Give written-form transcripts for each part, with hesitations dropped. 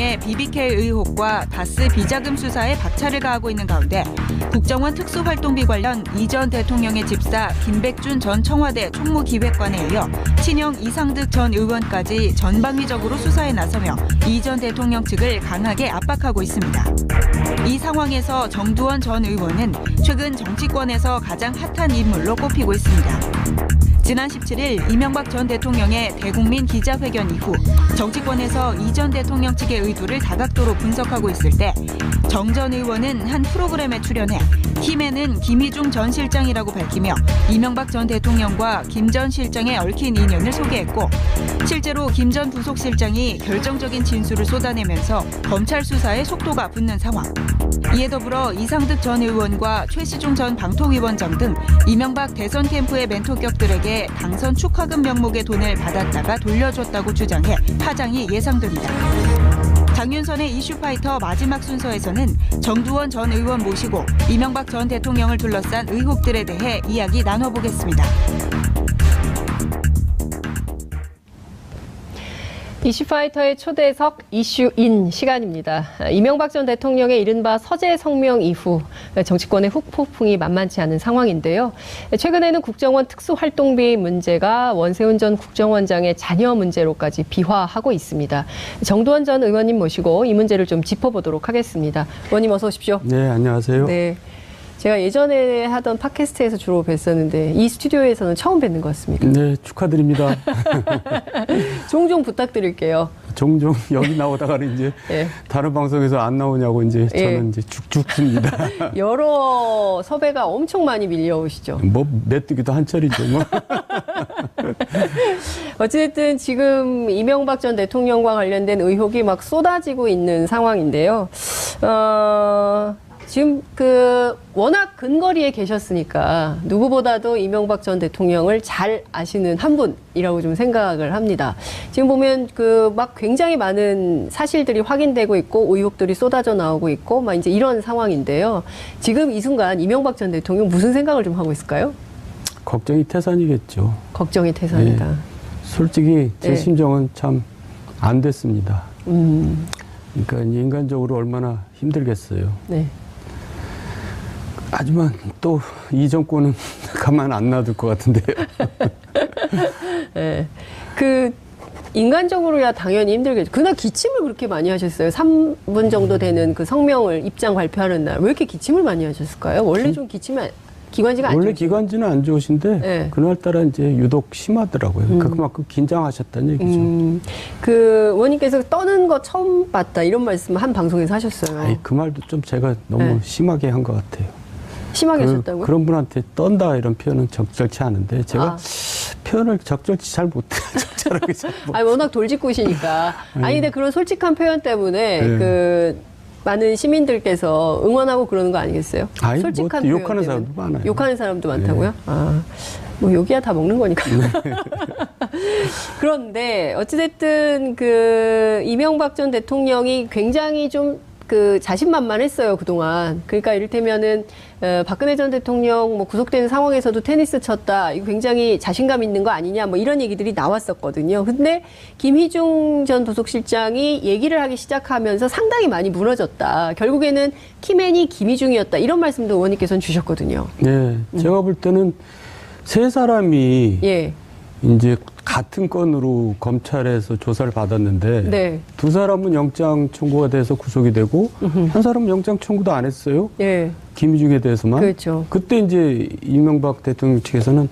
대통령의 BBK 의혹과 다스 비자금 수사에 박차를 가하고 있는 가운데 국정원 특수활동비 관련 이 전 대통령의 집사 김백준 전 청와대 총무기획관에 이어 친형 이상득 전 의원까지 전방위적으로 수사에 나서며 이 전 대통령 측을 강하게 압박하고 있습니다. 이 상황에서 정두원 전 의원은 최근 정치권에서 가장 핫한 인물로 꼽히고 있습니다. 지난 17일 이명박 전 대통령의 대국민 기자회견 이후 정치권에서 이 전 대통령 측의 의도를 다각도로 분석하고 있을 때 정 전 의원은 한 프로그램에 출연해 힘에는 김희중 전 실장이라고 밝히며 이명박 전 대통령과 김 전 실장의 얽힌 인연을 소개했고 실제로 김 전 부속실장이 결정적인 진술을 쏟아내면서 검찰 수사에 속도가 붙는 상황. 이에 더불어 이상득 전 의원과 최시중 전 방통위원장 등 이명박 대선 캠프의 멘토격들에게 당선 축하금 명목의 돈을 받았다가 돌려줬다고 주장해 파장이 예상됩니다. 장윤선의 이슈파이터 마지막 순서에서는 정두원 전 의원 모시고 이명박 전 대통령을 둘러싼 의혹들에 대해 이야기 나눠보겠습니다. 이슈파이터의 초대석 이슈인 시간입니다. 이명박 전 대통령의 이른바 서재 성명 이후 정치권의 후폭풍이 만만치 않은 상황인데요. 최근에는 국정원 특수활동비 문제가 원세훈 전 국정원장의 자녀 문제로까지 비화하고 있습니다. 정두원 전 의원님 모시고 이 문제를 좀 짚어보도록 하겠습니다. 의원님 어서 오십시오. 네, 안녕하세요. 네. 제가 예전에 하던 팟캐스트에서 주로 뵀었는데 이 스튜디오에서는 처음 뵙는 것 같습니다. 네, 축하드립니다. 종종 부탁드릴게요. 종종 여기 나오다가는 이제 네. 다른 방송에서 안 나오냐고 이제 저는 이제 죽습니다. 여러 섭외가 엄청 많이 밀려오시죠. 뭐 메뚜기도 한철이죠. 뭐. 어쨌든 지금 이명박 전 대통령과 관련된 의혹이 막 쏟아지고 있는 상황인데요. 지금 워낙 근거리에 계셨으니까 누구보다도 이명박 전 대통령을 잘 아시는 한 분이라고 좀 생각을 합니다. 지금 보면 막 굉장히 많은 사실들이 확인되고 있고 의혹들이 쏟아져 나오고 있고 막 이제 이런 상황인데요. 지금 이 순간 이명박 전 대통령 무슨 생각을 좀 하고 있을까요? 걱정이 태산이겠죠. 걱정이 태산이다. 네. 솔직히 제 네. 심정은 참 안 됐습니다. 그러니까 인간적으로 얼마나 힘들겠어요. 네. 하지만 또 이 정권은 가만 안 놔둘 것 같은데요. 네. 인간적으로야 당연히 힘들겠죠. 그날 기침을 그렇게 많이 하셨어요. 3분 정도 되는 그 성명을 입장 발표하는 날. 왜 이렇게 기침을 많이 하셨을까요? 원래 좀 기침이 기관지가 안 원래 좋으신가요? 기관지는 안 좋으신데 네. 그날따라 이제 유독 심하더라고요. 그러니까 그만큼 긴장하셨다는 얘기죠. 의원님께서 떠는 거 처음 봤다 이런 말씀 한 방송에서 하셨어요. 아이, 그 말도 좀 제가 너무 네. 심하게 한 것 같아요. 심하게 하셨다고요? 그런 분한테 떤다 이런 표현은 적절치 않은데 제가 표현을 적절치 잘 못해요. 적절하게 잘 못. 아니 워낙 돌직구시니까. 아니 근데 그런 솔직한 표현 때문에 네. 많은 시민들께서 응원하고 그러는 거 아니겠어요? 아니, 솔직한 뭐, 표현 욕하는 때문에. 사람도 많아요. 욕하는 사람도 많다고요? 네. 뭐 욕이야 다 먹는 거니까. 그런데 어찌됐든 이명박 전 대통령이 굉장히 좀 자신만만했어요, 그동안. 그러니까 이를테면은, 박근혜 전 대통령 구속되는 상황에서도 테니스 쳤다. 이거 굉장히 자신감 있는 거 아니냐. 뭐 이런 얘기들이 나왔었거든요. 근데 김희중 전 부속실장이 얘기를 하기 시작하면서 상당히 많이 무너졌다. 결국에는 키맨이 김희중이었다. 이런 말씀도 의원님께서는 주셨거든요. 네. 제가 볼 때는 세 사람이 예. 이제 같은 건으로 검찰에서 조사를 받았는데 네. 두 사람은 영장 청구가 돼서 구속이 되고 한 사람은 영장 청구도 안 했어요. 예. 김희중에 대해서만. 그렇죠. 그때 이제 이명박 대통령 측에서는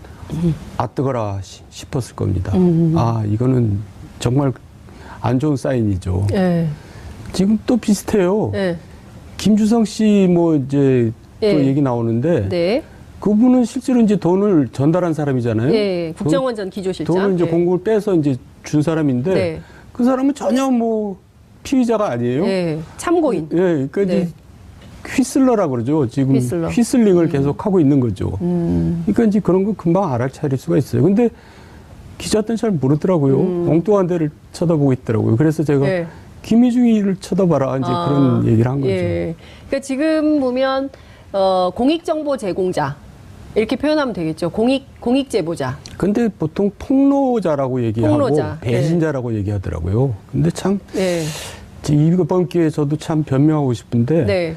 아 뜨거라 싶었을 겁니다. 아 이거는 정말 안 좋은 사인이죠. 예. 지금 또 비슷해요. 예. 김주성 씨 뭐 이제 또 예. 얘기 나오는데 네. 그분은 실제로 이제 돈을 전달한 사람이잖아요. 예. 국정원 전 기조실장. 돈을 이제 예. 공금을 빼서 이제 준 사람인데 네. 그 사람은 전혀 뭐 피의자가 아니에요. 예. 참고인. 예, 그러니까 네. 이제 휘슬러라 그러죠. 지금 휘슬러. 휘슬링을 계속 하고 있는 거죠. 그러니까 이제 그런 거 금방 알아차릴 수가 있어요. 근데 기자들은 잘 모르더라고요. 엉뚱한 데를 쳐다보고 있더라고요. 그래서 제가 예. 김희중이를 쳐다봐라 이제 그런 얘기를 한 거죠. 예. 그러니까 지금 보면 공익정보 제공자 이렇게 표현하면 되겠죠. 공익 제보자. 근데 보통 폭로자라고 얘기하고 폭로자. 배신자라고 얘기하더라고요. 근데 참 네. 이번 기회에 저도 참 변명하고 싶은데 네.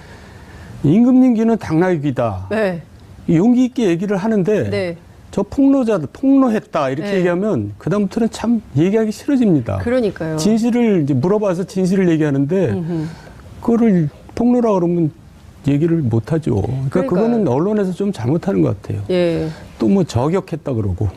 임금님기는 당나귀다. 네. 용기 있게 얘기를 하는데 네. 저 폭로자들 폭로했다 이렇게 네. 얘기하면 그다음부터는 참 얘기하기 싫어집니다. 그러니까요. 진실을 이제 물어봐서 진실을 얘기하는데 음흠. 그거를 폭로라 그러면 얘기를 못 하죠. 그러니까 그러니까요. 그거는 언론에서 좀 잘못하는 것 같아요. 예. 또 뭐 저격했다 그러고.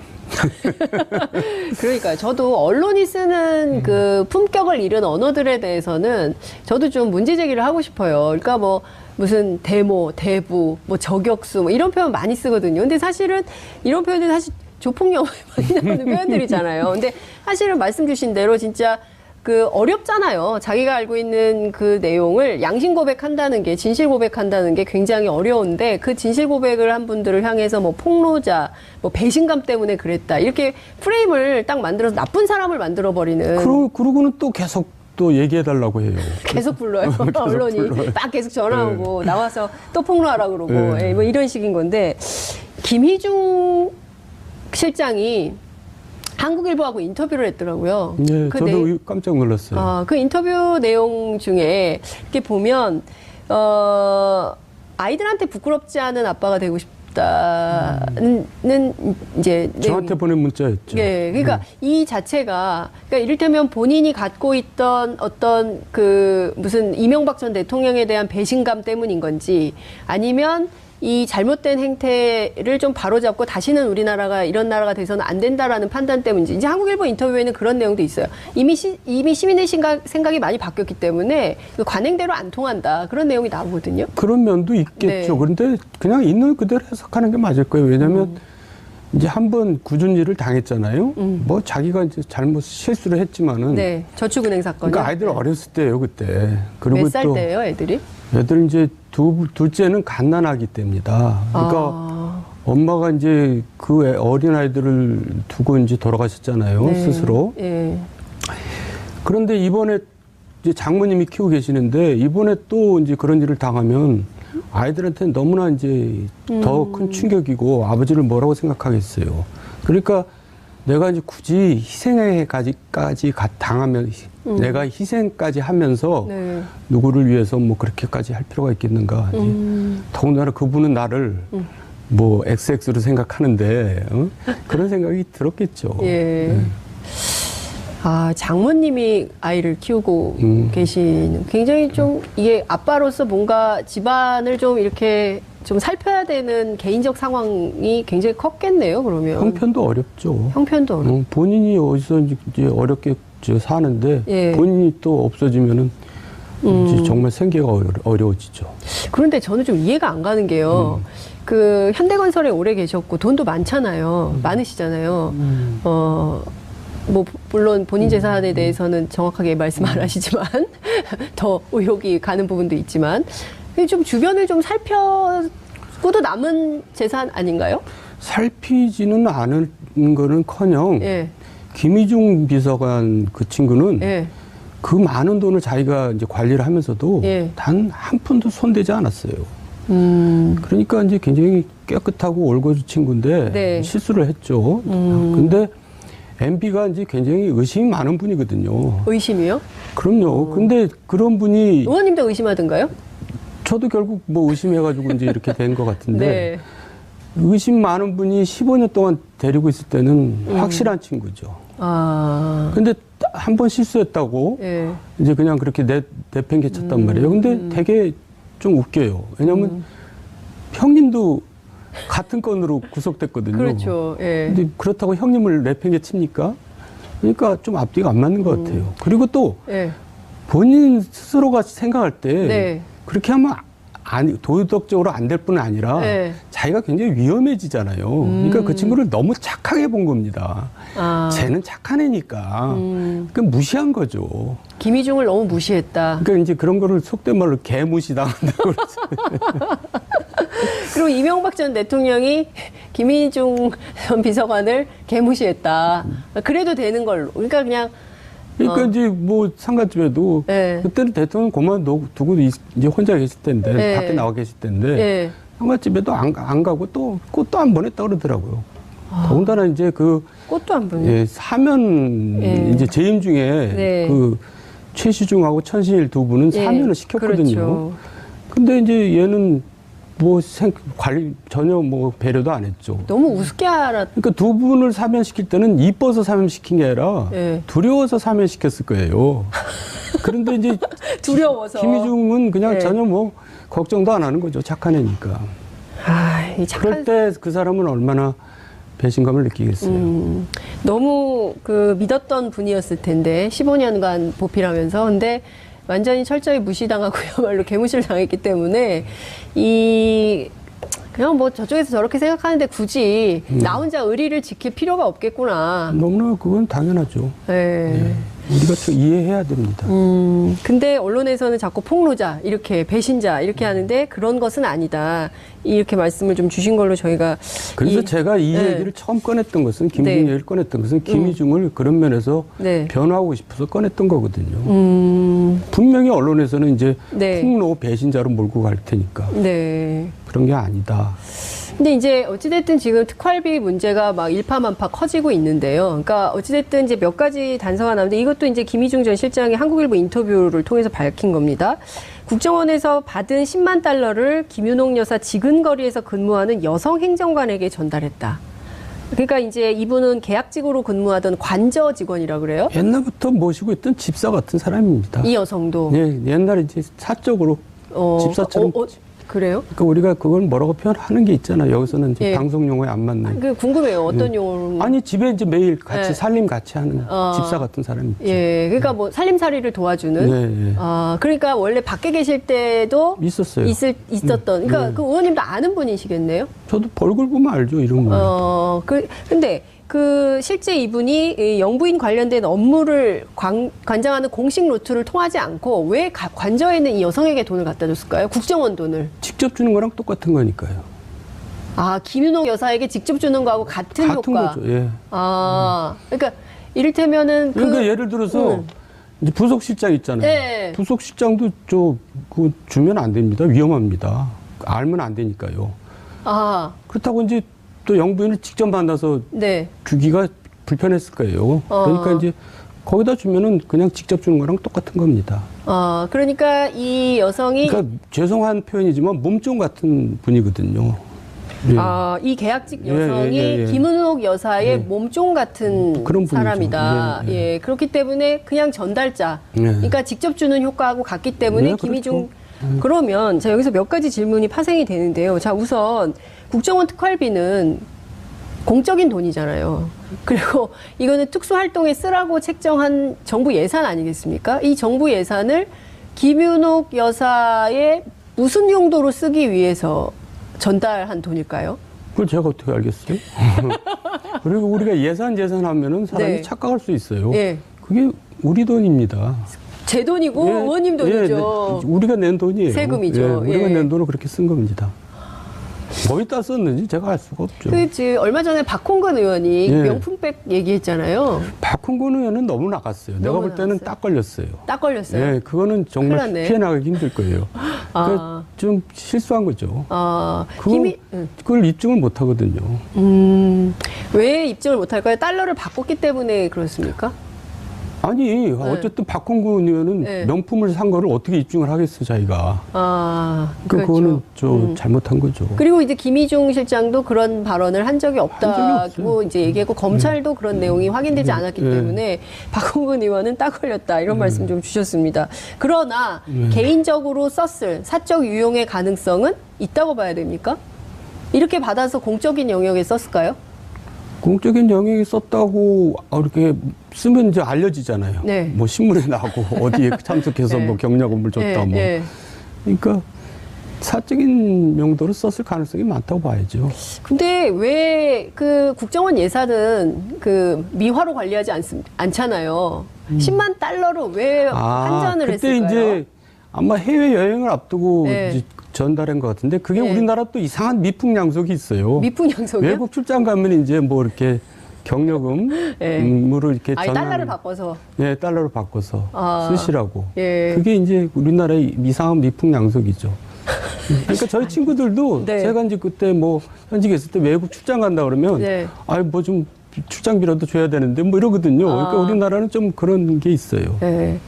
그러니까요. 저도 언론이 쓰는 그 품격을 잃은 언어들에 대해서는 저도 좀 문제 제기를 하고 싶어요. 그러니까 뭐 무슨 데모, 대부, 뭐 저격수 뭐 이런 표현 많이 쓰거든요. 근데 사실은 이런 표현들이 사실 조폭영화에 많이 나오는 표현들이잖아요. 근데 사실은 말씀 주신 대로 진짜 그 어렵잖아요. 자기가 알고 있는 그 내용을 양심 고백한다는 게, 진실 고백한다는 게 굉장히 어려운데 그 진실 고백을 한 분들을 향해서 뭐 폭로자, 뭐 배신감 때문에 그랬다. 이렇게 프레임을 딱 만들어서 나쁜 사람을 만들어버리는. 그러고는 또 계속 또 얘기해달라고 해요. 계속 불러요. 계속 언론이 불러요. 막 계속 전화 오고 나와서 또 폭로하라 그러고 네. 예, 뭐 이런 식인 건데 김희중 실장이 한국일보하고 인터뷰를 했더라고요. 네, 그 저도 깜짝 놀랐어요. 그 인터뷰 내용 중에 이렇게 보면 아이들한테 부끄럽지 않은 아빠가 되고 싶다는 이제 저한테 내용이- 보낸 문자였죠. 예, 그러니까 이 자체가 그러니까 이를테면 본인이 갖고 있던 어떤 그 무슨 이명박 전 대통령에 대한 배신감 때문인 건지 아니면 이 잘못된 행태를 좀 바로잡고 다시는 우리나라가 이런 나라가 돼서는 안 된다라는 판단 때문인지 이제 한국일보 인터뷰에는 그런 내용도 있어요. 이미 시민의 생각이 많이 바뀌었기 때문에 그 관행대로 안 통한다 그런 내용이 나오거든요. 그런 면도 있겠죠. 네. 그런데 그냥 있는 그대로 해석하는 게 맞을 거예요. 왜냐하면 이제 한번 굳은 일을 당했잖아요. 뭐 자기가 이제 잘못 실수를 했지만은. 네, 저축은행 사건이. 그러니까 아이들 어렸을 때예요 그때. 그리고 몇 살 또 때예요, 애들이? 애들 이제 둘째는 갓난아기 때입니다. 그러니까 엄마가 이제 그 어린 아이들을 두고 이제 돌아가셨잖아요 네. 스스로. 예. 그런데 이번에 이제 장모님이 키우고 계시는데 이번에 또 이제 그런 일을 당하면 아이들한테는 너무나 이제 더 큰 충격이고 아버지를 뭐라고 생각하겠어요. 그러니까 내가 이제 굳이 희생에까지 당하면 내가 희생까지 하면서 네. 누구를 위해서 뭐 그렇게까지 할 필요가 있겠는가. 더군다나 그분은 나를 뭐 XX로 생각하는데 그런 생각이 들었겠죠. 예. 네. 아, 장모님이 아이를 키우고 계시는 굉장히 좀 이게 아빠로서 뭔가 집안을 좀 이렇게 좀 살펴야 되는 개인적 상황이 굉장히 컸겠네요, 그러면. 형편도 어렵죠. 형편도 어렵. 본인이 어디서 이제 어렵게 사는데 예. 본인이 또 없어지면은 이제 정말 생계가 어려워지죠. 그런데 저는 좀 이해가 안 가는 게요. 그 현대건설에 오래 계셨고 돈도 많잖아요. 많으시잖아요. 뭐 물론 본인 재산에 대해서는 정확하게 말씀 안 하시지만 더 의혹이 가는 부분도 있지만 좀 주변을 좀 살펴고도 남은 재산 아닌가요? 살피지는 않은 거는커녕 예. 김희중 비서관 그 친구는 예. 그 많은 돈을 자기가 이제 관리를 하면서도 예. 단 한 푼도 손대지 않았어요. 그러니까 이제 굉장히 깨끗하고 올거주 친구인데 네. 실수를 했죠. 근데 MB가 이제 굉장히 의심이 많은 분이거든요. 의심이요? 그럼요. 근데 그런 분이 의원님도 의심하던가요? 저도 결국 뭐 의심해가지고 이제 이렇게 된 것 같은데 네. 의심 많은 분이 15년 동안 데리고 있을 때는 확실한 친구죠. 아. 근데 한 번 실수했다고 예. 이제 그냥 그렇게 내팽개쳤단 말이에요. 근데 되게 좀 웃겨요. 왜냐하면 형님도 같은 건으로 구속됐거든요. 그렇죠. 예. 근데 그렇다고 형님을 내팽개칩니까? 그러니까 좀 앞뒤가 안 맞는 것 같아요. 그리고 또 예. 본인 스스로가 생각할 때 네. 그렇게 하면 도덕적으로 안 될 뿐 아니라 네. 자기가 굉장히 위험해지잖아요. 그러니까 그 친구를 너무 착하게 본 겁니다. 아. 쟤는 착한 애니까. 그러니까 무시한 거죠. 김희중을 너무 무시했다. 그러니까 이제 그런 거를 속된 말로 개무시당한다고 그러죠. 그리고 이명박 전 대통령이 김희중 전 비서관을 개무시했다. 그래도 되는 걸로. 그러니까 그냥 그러니까 이제 뭐 상가집에도 네. 그때는 대통령 그만두고 이제 혼자 계실 텐데 네. 밖에 나와 계실 텐데 예. 상가집에도 안 가고 또 꽃도 안 보냈다 그러더라고요. 더군다나 이제 그 꽃도 안 보네. 예, 사면 예. 이제 재임 중에 네. 그 최시중하고 천신일 두 분은 예, 사면을 시켰거든요. 그렇죠. 근데 이제 얘는 뭐 관리 전혀 뭐 배려도 안 했죠. 너무 우습게 알았. 그러니까 두 분을 사면시킬 때는 이뻐서 사면시킨 게 아니라 예. 두려워서 사면시켰을 거예요. 그런데 이제 두려워서. 김희중은 그냥 예. 전혀 뭐 걱정도 안 하는 거죠. 착한 애니까. 아, 이 그럴 착한. 때 그 사람은 얼마나 배신감을 느끼겠어요. 너무 그 믿었던 분이었을 텐데 15년간 보필하면서 근데 완전히 철저히 무시당하고야말로 개무시를 당했기 때문에 이 그냥 뭐 저쪽에서 저렇게 생각하는데 굳이 나 혼자 의리를 지킬 필요가 없겠구나. 너무나 그건 당연하죠. 네. 우리가 좀 이해해야 됩니다. 근데 언론에서는 자꾸 폭로자, 이렇게 배신자, 이렇게 하는데 그런 것은 아니다. 이렇게 말씀을 좀 주신 걸로 저희가. 그래서 제가 이 네. 얘기를 처음 꺼냈던 것은, 김희중 네. 얘기를 꺼냈던 것은 김희중을 그런 면에서 네. 변화하고 싶어서 꺼냈던 거거든요. 분명히 언론에서는 이제 네. 폭로 배신자로 몰고 갈 테니까 네. 그런 게 아니다. 근데 이제 어찌됐든 지금 특활비 문제가 막 일파만파 커지고 있는데요. 그러니까 어찌됐든 이제 몇 가지 단서가 나오는데 이것도 이제 김희중 전 실장이 한국일보 인터뷰를 통해서 밝힌 겁니다. 국정원에서 받은 10만 달러를 김윤옥 여사 지근거리에서 근무하는 여성 행정관에게 전달했다. 그러니까 이제 이분은 계약직으로 근무하던 관저 직원이라 그래요. 옛날부터 모시고 있던 집사 같은 사람입니다. 이 여성도. 예, 옛날에 이제 사적으로 집사처럼. 그래요? 그러니까 우리가 그걸 뭐라고 표현하는 게 있잖아요. 여기서는 이제 예. 방송 용어에 안 맞는. 그 궁금해요. 어떤 용어로? 아니 집에 이제 매일 같이 네. 살림 같이 하는 집사 같은 사람이 있죠. 예, 그러니까 뭐 살림살이를 도와주는. 네, 예. 아, 그러니까 원래 밖에 계실 때도 있었어요. 있었던. 그러니까 그 의원님도 아는 분이시겠네요. 저도 얼굴 보면 알죠, 이런 거. 근데 그 실제 이분이 이 영부인 관련된 업무를 관장하는 공식 루트를 통하지 않고 왜 관저에 있는 이 여성에게 돈을 갖다 줬을까요? 국정원 돈을. 직접 주는 거랑 똑같은 거니까요. 아, 김윤옥 여사에게 직접 주는 거하고 같은 효과. 거죠. 예. 아, 그러니까 이를테면은 그러니까 예를 들어서 이제 부속실장 있잖아요. 네. 부속실장도 그 주면 안 됩니다. 위험합니다. 알면 안 되니까요. 아, 그렇다고 이제 또 영부인을 직접 만나서 네. 주기가 불편했을 거예요. 그러니까 이제 거기다 주면은 그냥 직접 주는 거랑 똑같은 겁니다. 그러니까 이 여성이 그러니까 죄송한 표현이지만 몸종 같은 분이거든요. 예. 이 계약직 예, 여성이 예. 김은옥 여사의 예. 몸종 같은 그런 분이죠. 사람이다. 예, 예. 그렇기 때문에 그냥 전달자. 예. 그러니까 직접 주는 효과하고 같기 때문에 네, 김희중. 그러면 자 여기서 몇 가지 질문이 파생이 되는데요. 자 우선 국정원 특활비는 공적인 돈이잖아요. 그리고 이거는 특수활동에 쓰라고 책정한 정부 예산 아니겠습니까? 이 정부 예산을 김윤옥 여사의 무슨 용도로 쓰기 위해서 전달한 돈일까요? 그걸 제가 어떻게 알겠어요? 그리고 우리가 예산하면은 사람이 네. 착각할 수 있어요. 예. 그게 우리 돈입니다. 제 돈이고 의원님 돈이죠. 네. 우리가 낸 돈이에요. 세금이죠. 예, 우리가 예. 낸 돈을 그렇게 쓴 겁니다. 어디다 썼는지 제가 알 수가 없죠. 얼마 전에 박홍근 의원이 예. 명품백 얘기했잖아요. 박홍근 의원은 너무 나갔어요. 내가 너무 볼 때는 나갔어요? 딱 걸렸어요. 딱 걸렸어요. 예, 그거는 큰일 정말 났네. 피해 나가기 힘들 거예요. 아. 좀 실수한 거죠. 그걸 입증을 못 하거든요. 왜 입증을 못할까요? 달러를 바꿨기 때문에 그렇습니까? 아니, 어쨌든 박홍근 의원은 네. 명품을 산 거를 어떻게 입증을 하겠어, 자기가. 그렇죠. 그거는 좀 잘못한 거죠. 그리고 이제 김희중 실장도 그런 발언을 한 적이 없다고 없어요. 이제 얘기했고 검찰도 그런 내용이 확인되지 않았기 네. 때문에 박홍근 의원은 딱 걸렸다 이런 말씀 좀 주셨습니다. 그러나 개인적으로 썼을 사적 유용의 가능성은 있다고 봐야 됩니까? 이렇게 받아서 공적인 영역에 썼을까요? 공적인 영역에 썼다고 이렇게 쓰면 이제 알려지잖아요. 네. 뭐 신문에 나고 어디에 참석해서 네. 뭐 경력금을 줬다 뭐. 그러니까 사적인 용도로 썼을 가능성이 많다고 봐야죠. 근데 왜 그 국정원 예산은 그 미화로 관리하지 않잖아요. 10만 달러로 왜 환전을 그때 했을까요? 이제 아마 해외 여행을 앞두고 네. 이제 전달한 것 같은데 그게 네. 우리나라 또 이상한 미풍양속이 있어요. 미풍양속이요? 외국 출장 가면 이제 뭐 이렇게 경력금으로 이렇게 달러를 바꿔서. 예, 달러로 바꿔서 쓰시라고. 예. 그게 이제 우리나라의 이상한 미풍양속이죠. 그러니까 저희 친구들도 네. 제가 이제 그때 뭐 현직에 있을 때 외국 출장 간다 그러면 네. 뭐 좀 출장비라도 줘야 되는데 뭐 이러거든요. 그러니까 우리나라는 좀 그런 게 있어요. 네.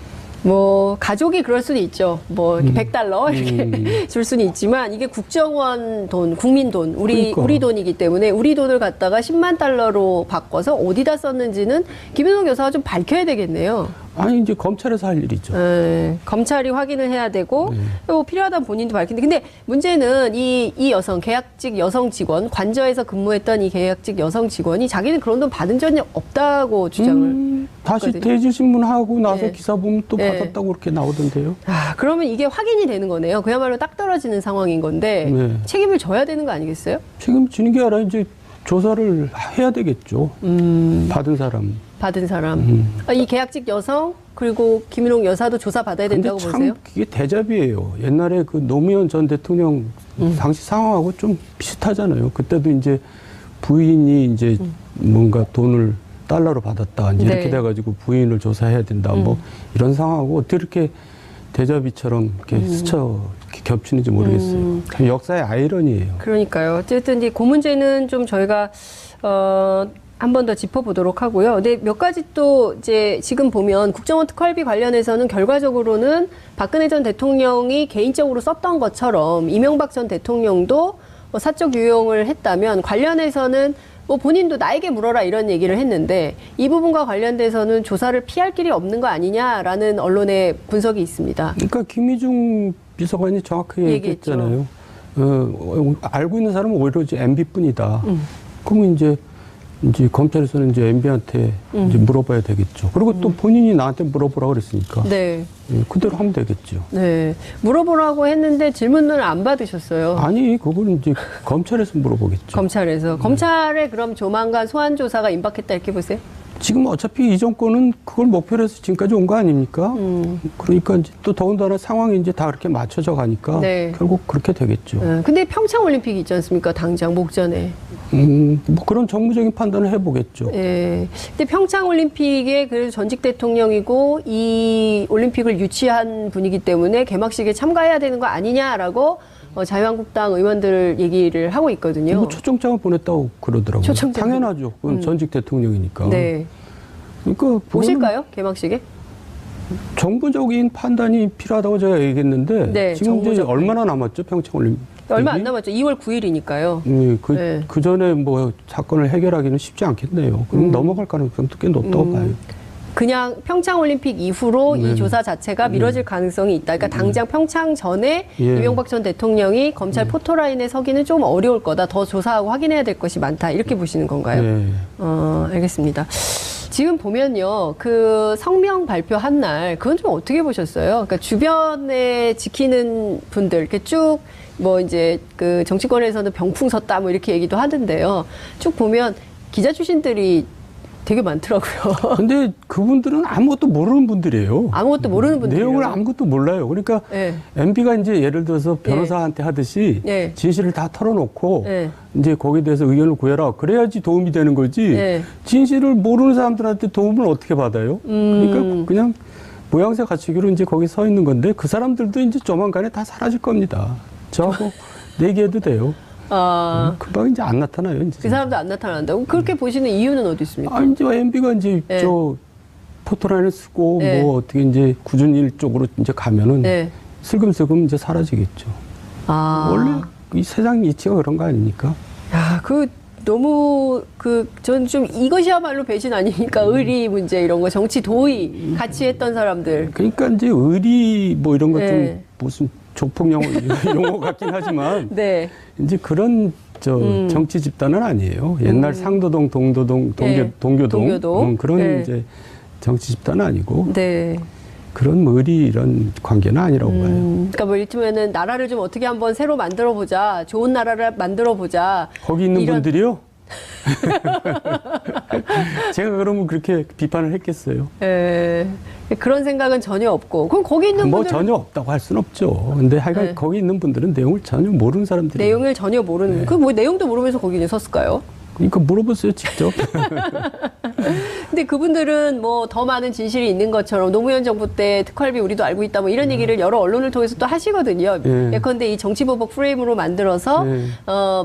뭐 가족이 그럴 수는 있죠. 뭐 이렇게 $100 이렇게 줄 수는 있지만 이게 국정원 돈, 국민 돈, 우리 돈이기 때문에 우리 돈을 갖다가 $10만 바꿔서 어디다 썼는지는 김윤옥 여사가 좀 밝혀야 되겠네요. 아니 이제 검찰에서 할 일이죠. 검찰이 확인을 해야 되고 뭐 필요하다면 본인도 밝힌데 근데 문제는 이 여성 계약직 여성 직원 관저에서 근무했던 이 계약직 여성 직원이 자기는 그런 돈 받은 적이 없다고 주장을 다시 했거든요. 대질신문하고 나서 네. 기사 보면 또 네. 받았다고 그렇게 나오던데요. 아, 그러면 이게 확인이 되는 거네요. 그야말로 딱 떨어지는 상황인 건데 네. 책임을 져야 되는 거 아니겠어요? 책임지는 게 아니라 이제 조사를 해야 되겠죠. 받은 사람. 받은 사람. 이 계약직 여성 그리고 김윤옥 여사도 조사 받아야 근데 된다고 참 보세요? 그게 대잡이에요. 옛날에 그 노무현 전 대통령 당시 상황하고 좀 비슷하잖아요. 그때도 이제 부인이 이제 뭔가 돈을 달러로 받았다. 이제 네. 이렇게 돼가지고 부인을 조사해야 된다. 뭐 이런 상황하고 어떻게 이렇게 대잡이처럼 이렇게 스쳐 이렇게 겹치는지 모르겠어요. 참 역사의 아이러니예요. 그러니까요. 어쨌든 이제 그 문제는 좀 저희가 한 번 더 짚어보도록 하고요. 근데 몇 가지 또 이제 지금 보면 국정원 특활비 관련해서는 결과적으로는 박근혜 전 대통령이 개인적으로 썼던 것처럼 이명박 전 대통령도 뭐 사적 유용을 했다면 관련해서는 뭐 본인도 나에게 물어라 이런 얘기를 했는데 이 부분과 관련돼서는 조사를 피할 길이 없는 거 아니냐라는 언론의 분석이 있습니다. 그러니까 김희중 비서관이 정확하게 얘기했잖아요. 알고 있는 사람은 오히려 이제 MB뿐이다. 그러면 이제 검찰에서는 이제 MB한테 이제 물어봐야 되겠죠. 그리고 또 본인이 나한테 물어보라고 그랬으니까. 네. 그대로 하면 되겠죠. 네. 물어보라고 했는데 질문을 안 받으셨어요. 아니, 그건 이제 검찰에서 물어보겠죠. 검찰에서. 검찰에 그럼 조만간 소환 조사가 임박했다 이렇게 보세요? 지금 어차피 이 정권은 그걸 목표로 해서 지금까지 온 거 아닙니까? 그러니까 이제 또 더군다나 상황이 이제 다 그렇게 맞춰져 가니까 네. 결국 그렇게 되겠죠. 근데 평창 올림픽이 있지 않습니까? 당장 목전에. 뭐 그런 정무적인 판단을 해보겠죠. 예. 근데 평창 올림픽에 그래도 전직 대통령이고 이 올림픽을 유치한 분이기 때문에 개막식에 참가해야 되는 거 아니냐라고 자유한국당 의원들 얘기를 하고 있거든요. 뭐 초청장을 보냈다고 그러더라고요. 초청장. 당연하죠. 그건 전직 대통령이니까. 네. 그러니까 보실까요? 개막식에? 정부적인 판단이 필요하다고 제가 얘기했는데 네, 지금 이제 정부적. 얼마나 남았죠? 평창올림픽. 얼마 안 남았죠. 2월 9일이니까요. 네, 네. 그 전에 뭐 사건을 해결하기는 쉽지 않겠네요. 그럼 넘어갈 가능성도 꽤 높다고 봐요. 그냥 평창 올림픽 이후로 네. 이 조사 자체가 미뤄질 가능성이 있다. 그러니까 당장 평창 전에 예. 이명박 전 대통령이 검찰 포토라인에 서기는 좀 어려울 거다. 더 조사하고 확인해야 될 것이 많다. 이렇게 보시는 건가요? 네. 알겠습니다. 지금 보면요, 그 성명 발표한 날, 그건 좀 어떻게 보셨어요? 그러니까 주변에 지키는 분들, 이렇게 쭉, 뭐 이제 그 정치권에서는 병풍 섰다, 뭐 이렇게 얘기도 하던데요. 쭉 보면 기자 출신들이 되게 많더라고요. 근데 그분들은 아무것도 모르는 분들이에요. 아무것도 모르는 분들이에요. 내용을 아무것도 몰라요. 그러니까 네. MB가 이제 예를 들어서 변호사한테 하듯이 네. 진실을 다 털어놓고 네. 이제 거기에 대해서 의견을 구해라. 그래야지 도움이 되는 거지. 네. 진실을 모르는 사람들한테 도움을 어떻게 받아요? 그러니까 그냥 모양새 갖추기로 이제 거기 서 있는 건데 그 사람들도 이제 조만간에 다 사라질 겁니다. 저하고 내기해도 돼요. 금방 이제 안 나타나요. 이제. 그 사람도 안 나타난다고? 그렇게 보시는 이유는 어디 있습니까? 아, 이제 MB가 이제 네. 저 포토라인을 쓰고 네. 뭐 어떻게 이제 굳은 쪽으로 이제 가면은 네. 슬금슬금 이제 사라지겠죠. 원래 이 세상 이치가 그런 거 아닙니까? 야, 너무 전 좀 이것이야말로 배신 아닙니까? 의리 문제 이런 거 정치 도의 같이 했던 사람들. 그러니까 이제 의리 뭐 이런 것 좀 네. 무슨 조폭 용어 같긴 하지만 네. 이제 그런 정치 집단은 아니에요. 옛날 상도동, 동도동, 네. 동교동 그런 네. 이제 정치 집단은 아니고 네. 그런 의리 이런 관계는 아니라고 봐요. 그러니까 뭐 이를테면은 나라를 좀 어떻게 한번 새로 만들어 보자. 좋은 나라를 만들어 보자. 거기 있는 이런- 분들이요? 제가 그러면 그렇게 비판을 했겠어요. 그런 생각은 전혀 없고. 그럼 거기 있는 뭐 분들 전혀 없다고 할 수는 없죠. 근데 하여간 네. 거기 있는 분들은 내용을 전혀 모르는 사람들이에요. 내용을 전혀 모르는. 네. 그 뭐 내용도 모르면서 거기 섰을까요? 그러니까 물어보세요, 직접. 근데 그분들은 뭐 더 많은 진실이 있는 것처럼 노무현 정부 때 특활비 우리도 알고 있다 뭐 이런 얘기를 여러 언론을 통해서 또 하시거든요. 예. 예컨대 이 정치보복 프레임으로 만들어서 예.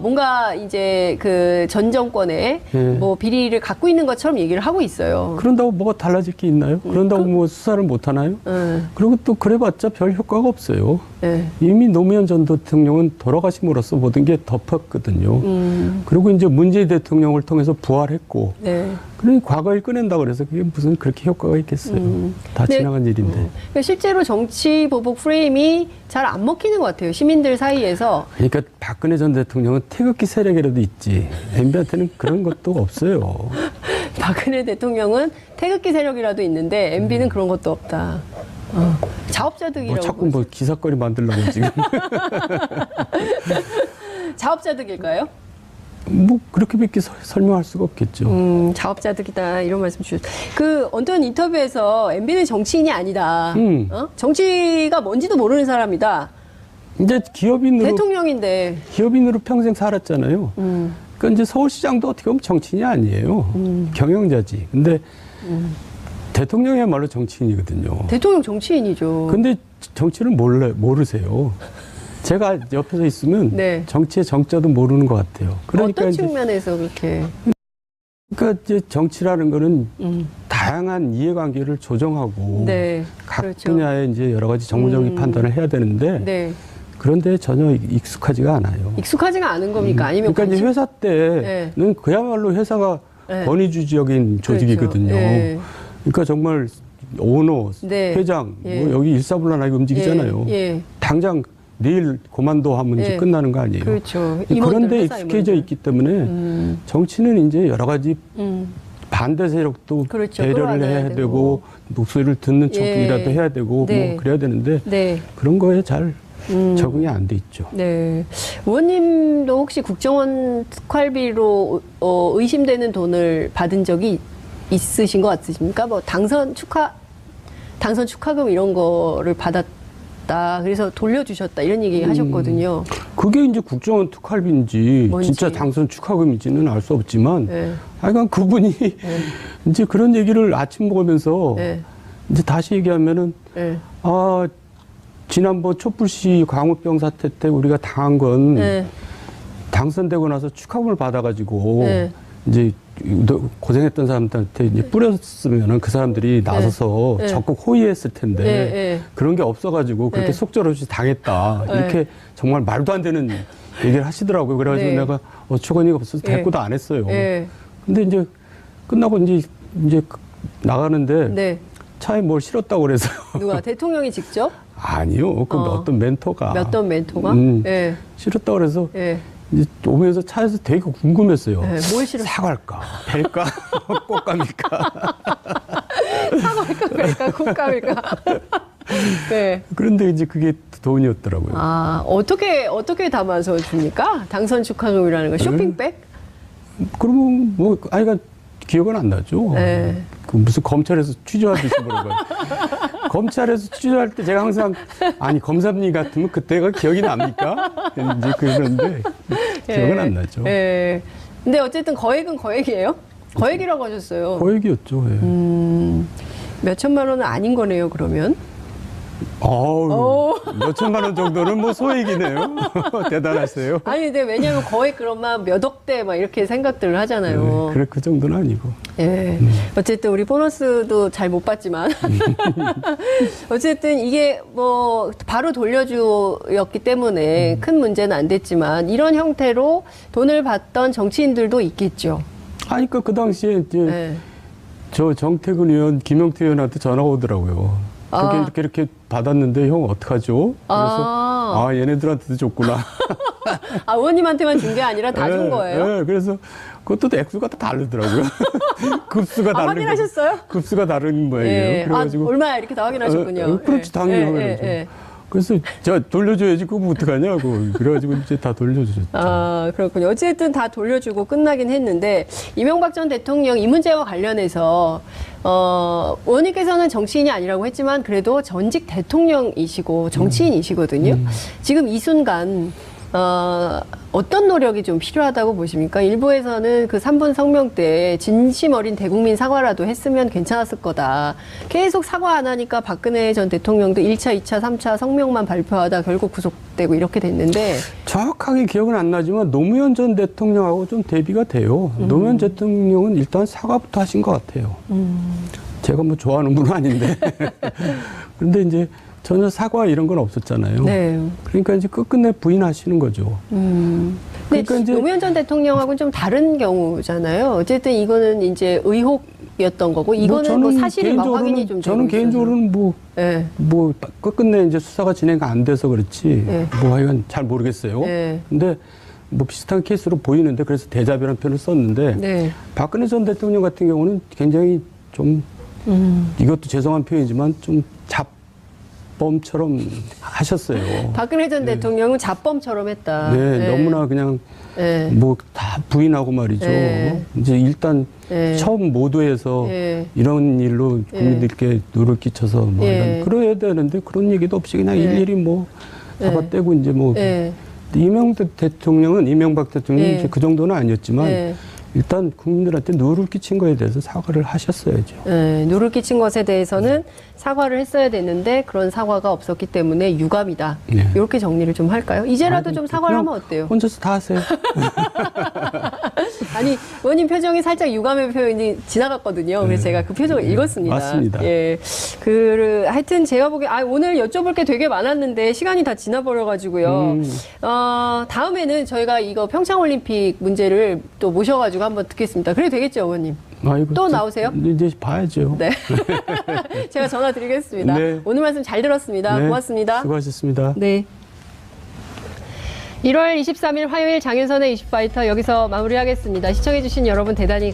뭔가 이제 그 전 정권에 예. 뭐 비리를 갖고 있는 것처럼 얘기를 하고 있어요. 그런다고 뭐가 달라질 게 있나요? 그런다고 뭐 수사를 못 하나요? 그리고 또 그래봤자 별 효과가 없어요. 예. 이미 노무현 전 대통령은 돌아가심으로써 모든 게 덮었거든요. 그리고 이제 문재인 대통령을 통해서 부활했고, 네. 그러니 과거를 꺼낸다 그래서 그게 무슨 그렇게 효과가 있겠어요. 다 네. 지나간 일인데. 그러니까 실제로 정치 보복 프레임이 잘 안 먹히는 것 같아요. 시민들 사이에서. 그러니까 박근혜 전 대통령은 태극기 세력이라도 있지. MB한테는 그런 것도 없어요. 박근혜 대통령은 태극기 세력이라도 있는데 MB는 그런 것도 없다. 자업자득이라고. 뭐 자꾸 뭐 기사거리 만들려고 지금. 자업자득일까요? 뭐 그렇게밖에 설명할 수가 없겠죠. 자업자득이다 이런 말씀 주셨어요. 그 어떤 인터뷰에서 MB는 정치인이 아니다. 정치가 뭔지도 모르는 사람이다. 이제 대통령인데. 기업인으로 평생 살았잖아요. 그러니까 이제 서울시장도 어떻게 보면 정치인이 아니에요. 경영자지. 근데 대통령이야말로 정치인이거든요. 대통령 정치인이죠. 근데 정치를 모르세요. 제가 옆에서 있으면 네. 정치의 정자도 모르는 것 같아요. 그러니까 어떤 이제, 측면에서 그렇게? 그러니까 이제 정치라는 거는 다양한 이해관계를 조정하고 네. 각 그렇죠. 분야에 이제 여러 가지 정무적인 판단을 해야 되는데 네. 그런데 전혀 익숙하지가 않아요. 익숙하지가 않은 겁니까? 아니면 그러니까 이제 회사 때는 네. 그야말로 회사가 네. 권위주의적인 조직이거든요. 그렇죠. 네. 그러니까 정말 오너, 네. 회장, 예. 뭐 여기 일사불란하게 움직이잖아요. 예. 당장 내일 고만도 하면 이제 예. 끝나는 거 아니에요. 그렇죠. 그런데 익숙해져 있기 때문에 정치는 이제 여러 가지 반대 세력도 그렇죠. 배려를 끌어안아야 해야 되고. 되고 목소리를 듣는 예. 척이라도 해야 되고 네. 뭐 그래야 되는데 네. 그런 거에 잘 적응이 안 돼 있죠. 네. 의원님도 혹시 국정원 특활비로 의심되는 돈을 받은 적이 있으신 것 같으십니까? 뭐 당선 축하금 이런 거를 받았다. 그래서 돌려주셨다. 이런 얘기 하셨거든요. 그게 이제 국정원 특활비인지 뭔지. 진짜 당선 축하금인지는 알 수 없지만 네. 하여간 그분이 이제 그런 얘기를 아침 먹으면서 네. 이제 다시 얘기하면은 네. 아 지난번 촛불시 광우병 사태 때 우리가 당한 건 네. 당선되고 나서 축하금을 받아가지고 네. 이제 고생했던 사람들한테 이제 뿌렸으면은 그 사람들이 나서서 네. 적극 호의했을 텐데 네. 네. 그런 게 없어가지고 그렇게 네. 속절없이 당했다 네. 이렇게 정말 말도 안 되는 얘기를 하시더라고요. 그래가지고 네. 내가 어처구니가 없어서 네. 대꾸도 안 했어요. 네. 근데 이제 끝나고 이제 나가는데 네. 차에 뭘 실었다고 그래서 누가 대통령이 직접? 아니요. 그 어떤 멘토가 어떤 멘토가? 네. 실었다고 그래서 네. 이제 오면서 차에서 되게 궁금했어요. 네. 뭘 실었어요? 사과일까? 벨까? 꽃감일까? 사과일까, 그럴까, 콩감일까? 네. 그런데 이제 그게 돈이었더라고요. 아, 어떻게 담아서 줍니까? 당선 축하금이라는 거. 쇼핑백? 그러면 뭐 아이가 기억은 안 나죠. 네. 그 무슨 검찰에서 취조하듯이 그런 거예요. 검찰에서 취조할 때 제가 항상 아니 검사님 같으면 그때가 기억이 납니까? 이제 그러는데 기억은 안 나죠. 네. 근데 어쨌든 거액은 거액이에요? 거액이라고 하셨어요. 거액이었죠. 예. 몇 천만 원은 아닌 거네요, 그러면. 몇 천만 원 정도는 뭐 소액이네요. 대단하세요. 아니, 근데 왜냐면 거액 그러면 몇 억대 막 이렇게 생각들을 하잖아요. 그래, 그 정도는 아니고. 예. 어쨌든 우리 보너스도 잘 못 받지만. 어쨌든 이게 뭐 바로 돌려주었기 때문에 큰 문제는 안 됐지만 이런 형태로 돈을 받던 정치인들도 있겠죠. 그러니까 그 당시에 이제 네. 저 정태근 의원, 김영태 의원한테 전화가 오더라고요. 이렇게 받았는데 형 어떡하죠? 그래서 얘네들한테도 줬구나. 아, 의원님한테만 준 게 아니라 다 준 거예요? 네, 그래서 그것도 액수가 다 다르더라고요. 급수가 다른 확인하셨어요? 급수가 다른 모양이에요. 예. 그래가지고 얼마야 이렇게 다 확인하셨군요. 그렇지 당연히 예. 그래서 제가 돌려줘야지 그거 어떡하냐고 그래가지고 이제 다 돌려주셨죠. 아, 그렇군요. 어쨌든 다 돌려주고 끝나긴 했는데 이명박 전 대통령 이 문제와 관련해서 의원님께서는 정치인이 아니라고 했지만 그래도 전직 대통령이시고 정치인이시거든요. 지금 이 순간 어떤 노력이 좀 필요하다고 보십니까? 일부에서는 그 3분 성명 때 진심 어린 대국민 사과라도 했으면 괜찮았을 거다. 계속 사과 안 하니까 박근혜 전 대통령도 1차, 2차, 3차 성명만 발표하다 결국 구속되고 이렇게 됐는데 정확하게 기억은 안 나지만 노무현 전 대통령하고 좀 대비가 돼요. 노무현 대통령은 일단 사과부터 하신 것 같아요. 제가 뭐 좋아하는 분은 아닌데. 그런데 이제 전혀 사과 이런 건 없었잖아요. 네. 그러니까 이제 끝끝내 부인하시는 거죠. 근데 그러니까 이제 노무현 전 대통령하고는 좀 다른 경우잖아요. 어쨌든 이거는 이제 의혹이었던 거고 이거는 뭐 사실이 막 확인이 좀 저는 되고 개인적으로는 네. 뭐 끝끝내 이제 수사가 진행 안 돼서 그렇지 네. 뭐 하여간 잘 모르겠어요. 네. 근데 뭐 비슷한 케이스로 보이는데 그래서 대자비라는 표현을 썼는데 네. 박근혜 전 대통령 같은 경우는 굉장히 좀 이것도 죄송한 표현이지만 좀 잡범처럼 하셨어요. 박근혜 전 대통령은 잡범처럼 했다. 네, 너무나 그냥 네. 뭐 다 부인하고 말이죠. 네. 이제 일단 네. 처음 모두에서 네. 이런 일로 국민들께 누를 끼쳐서 뭐 네. 이런 그래야 되는데 그런 얘기도 없이 그냥 네. 일일이 뭐 잡아떼고 이제 뭐 네. 이명박 대통령이 네. 이제 그 정도는 아니었지만 네. 일단 국민들한테 누를 끼친 거에 대해서 사과를 하셨어야죠. 네, 누를 끼친 것에 대해서는 사과를 했어야 됐는데 그런 사과가 없었기 때문에 유감이다. 네. 이렇게 정리를 좀 할까요? 이제라도 아이고, 좀 사과를 그냥 하면 어때요? 혼자서 다 하세요. 아니, 의원님 표정이 살짝 유감의 표현이 지나갔거든요. 그래서 네. 제가 그 표정을 네, 읽었습니다. 맞습니다. 예. 하여튼 제가 보기에, 오늘 여쭤볼 게 되게 많았는데 시간이 다 지나버려가지고요. 다음에는 저희가 이거 평창올림픽 문제를 또 모셔가지고 한번 듣겠습니다. 그래도 되겠죠, 의원님? 아이고, 또 나오세요? 이제 봐야죠. 네. 제가 전화 드리겠습니다. 네. 오늘 말씀 잘 들었습니다. 네, 고맙습니다. 수고하셨습니다. 네. 1월 23일 화요일 장윤선의 이슈파이터 여기서 마무리하겠습니다. 시청해주신 여러분 대단히